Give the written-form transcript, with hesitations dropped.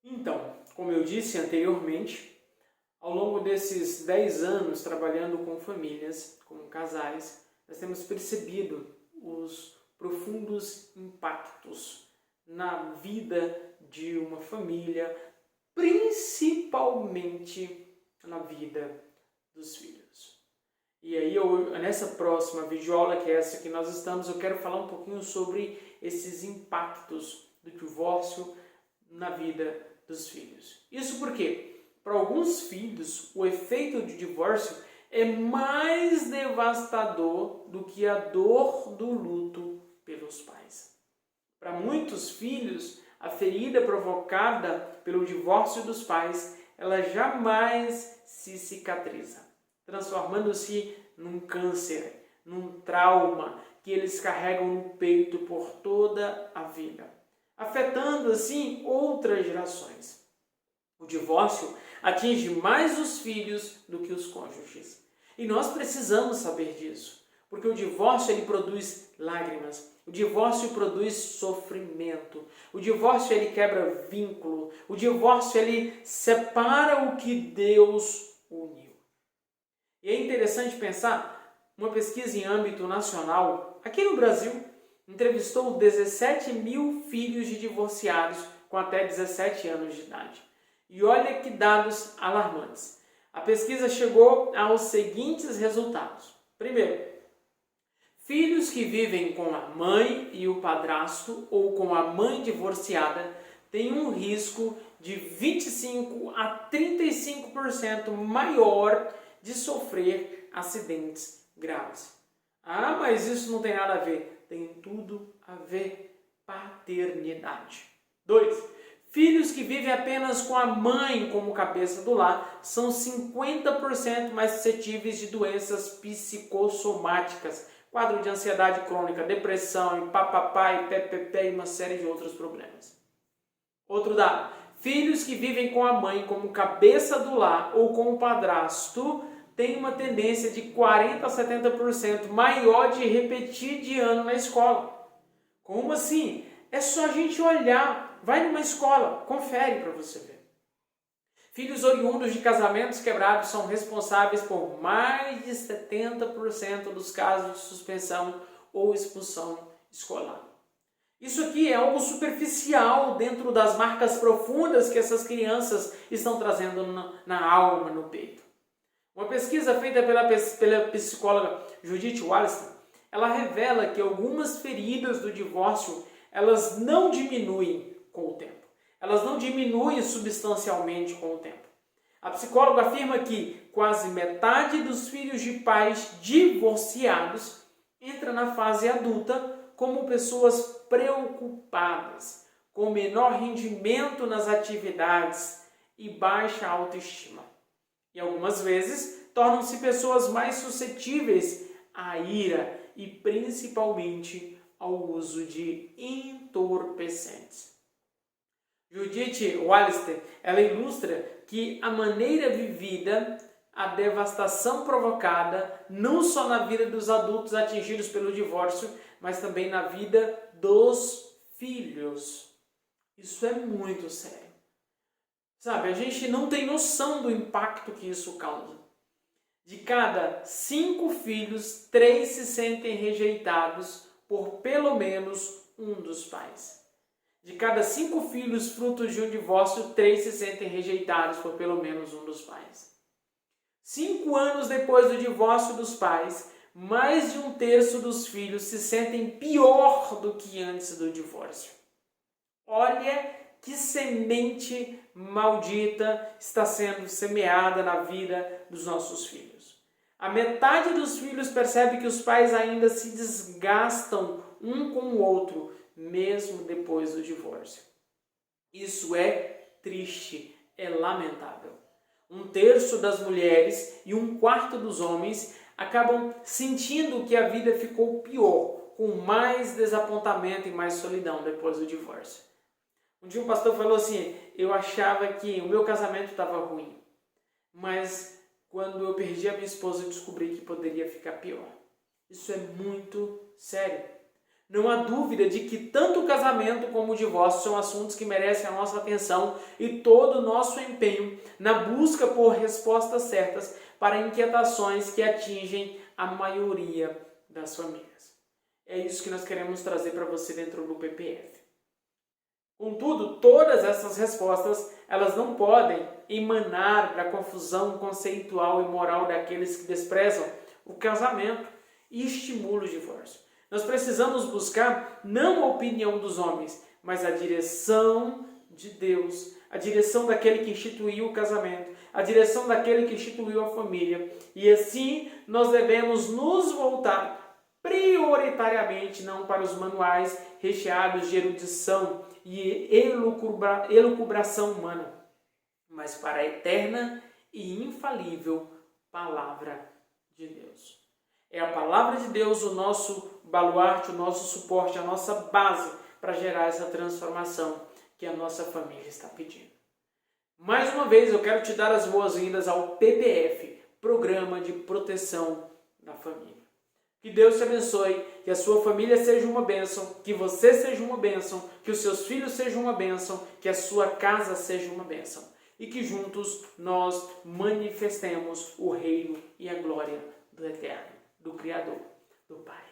Então, como eu disse anteriormente, ao longo desses 10 anos trabalhando com famílias, com casais, nós temos percebido os profundos impactos na vida de uma família, principalmente na vida dos filhos. E aí, nessa próxima videoaula, que é essa que nós estamos, eu quero falar um pouquinho sobre esses impactos do divórcio na vida dos filhos. Isso porque, para alguns filhos, o efeito de divórcio é mais devastador do que a dor do luto pelos pais. Para muitos filhos, a ferida provocada pelo divórcio dos pais, ela jamais se cicatriza, transformando-se num câncer, num trauma que eles carregam no peito por toda a vida, afetando assim outras gerações. O divórcio atinge mais os filhos do que os cônjuges. E nós precisamos saber disso, porque o divórcio ele produz lágrimas, o divórcio produz sofrimento, o divórcio ele quebra vínculo, o divórcio ele separa o que Deus uniu. E é interessante pensar, uma pesquisa em âmbito nacional, aqui no Brasil, entrevistou 17 mil filhos de divorciados com até 17 anos de idade. E olha que dados alarmantes. A pesquisa chegou aos seguintes resultados. Primeiro, filhos que vivem com a mãe e o padrasto ou com a mãe divorciada têm um risco de 25 a 35% maior de sofrer acidentes graves. Ah, mas isso não tem nada a ver. Tem tudo a ver. Paternidade. 2. Filhos que vivem apenas com a mãe como cabeça do lar são 50% mais suscetíveis de doenças psicossomáticas, quadro de ansiedade crônica, depressão, e papapá, e pepepé e uma série de outros problemas. Outro dado. Filhos que vivem com a mãe como cabeça do lar ou com o padrasto têm uma tendência de 40 a 70% maior de repetir de ano na escola. Como assim? É só a gente olhar, vai numa escola, confere para você ver. Filhos oriundos de casamentos quebrados são responsáveis por mais de 70% dos casos de suspensão ou expulsão escolar. Isso aqui é algo superficial dentro das marcas profundas que essas crianças estão trazendo na alma, no peito. Uma pesquisa feita pela psicóloga Judith Wallerstein, ela revela que algumas feridas do divórcio, elas não diminuem com o tempo. Elas não diminuem substancialmente com o tempo. A psicóloga afirma que quase metade dos filhos de pais divorciados entra na fase adulta como pessoas preocupadas, com menor rendimento nas atividades e baixa autoestima. E algumas vezes tornam-se pessoas mais suscetíveis à ira e principalmente ao uso de entorpecentes. Judith Wallerstein, ela ilustra que a maneira vivida, a devastação provocada, não só na vida dos adultos atingidos pelo divórcio, mas também na vida dos filhos. Isso é muito sério. Sabe, a gente não tem noção do impacto que isso causa. De cada 5 filhos, 3 se sentem rejeitados por pelo menos um dos pais. De cada 5 filhos frutos de um divórcio, 3 se sentem rejeitados por pelo menos um dos pais. 5 anos depois do divórcio dos pais, mais de 1/3 dos filhos se sentem pior do que antes do divórcio. Olha que semente maldita está sendo semeada na vida dos nossos filhos. A metade dos filhos percebe que os pais ainda se desgastam um com o outro, mesmo depois do divórcio. Isso é triste, é lamentável. 1/3 das mulheres e 1/4 dos homens acabam sentindo que a vida ficou pior, com mais desapontamento e mais solidão depois do divórcio. Um dia um pastor falou assim: eu achava que o meu casamento estava ruim, mas quando eu perdi a minha esposa eu descobri que poderia ficar pior. Isso é muito sério. Não há dúvida de que tanto o casamento como o divórcio são assuntos que merecem a nossa atenção e todo o nosso empenho na busca por respostas certas para inquietações que atingem a maioria das famílias. É isso que nós queremos trazer para você dentro do PPF. Contudo, todas essas respostas, elas não podem emanar da confusão conceitual e moral daqueles que desprezam o casamento e estimulam o divórcio. Nós precisamos buscar não a opinião dos homens, mas a direção de Deus, a direção daquele que instituiu o casamento, a direção daquele que instituiu a família. E assim nós devemos nos voltar prioritariamente não para os manuais recheados de erudição e elucubração humana, mas para a eterna e infalível Palavra de Deus. É a Palavra de Deus o nosso baluarte, o nosso suporte, a nossa base para gerar essa transformação que a nossa família está pedindo. Mais uma vez eu quero te dar as boas-vindas ao PPF, Programa de Proteção da Família. Que Deus te abençoe, que a sua família seja uma bênção, que você seja uma bênção, que os seus filhos sejam uma bênção, que a sua casa seja uma bênção. E que juntos nós manifestemos o reino e a glória do Eterno, do Criador, do Pai.